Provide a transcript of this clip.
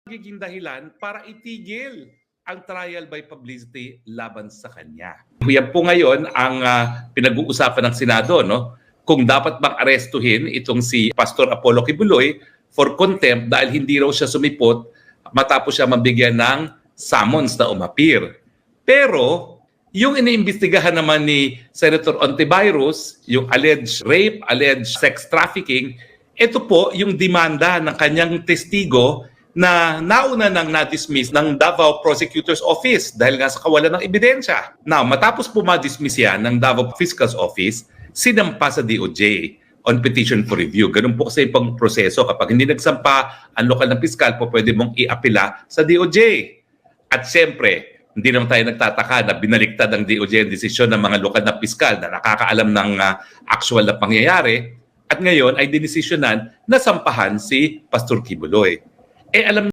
magiging dahilan para itigil ang trial by publicity laban sa kanya. Yan po ngayon ang pinag-uusapan ng Senado, no? Kung dapat bang arestuhin itong si Pastor Apollo Kibuloy for contempt dahil hindi raw siya sumipot matapos siya mabigyan ng summons na umapir. Pero yung iniimbestigahan naman ni Senator Ontiveros, yung alleged rape, alleged sex trafficking, ito po yung demanda ng kanyang testigo na nauna nang na-dismiss ng Davao Prosecutor's Office dahil nga sa kawalan ng ebidensya. Now, matapos po ma-dismiss yan ng Davao Fiscal's Office, sinampa sa DOJ on petition for review. Ganun po kasi pang proseso. Kapag hindi nagsampa ang lokal ng piskal, po pwede mong i-apila sa DOJ. At siyempre, hindi naman tayo nagtataka na binaliktad ng DOJ ang desisyon ng mga lokal na piskal na nakakaalam ng actual na pangyayari at ngayon ay dinesisyonan na sampahan si Pastor Kibuloy. Alam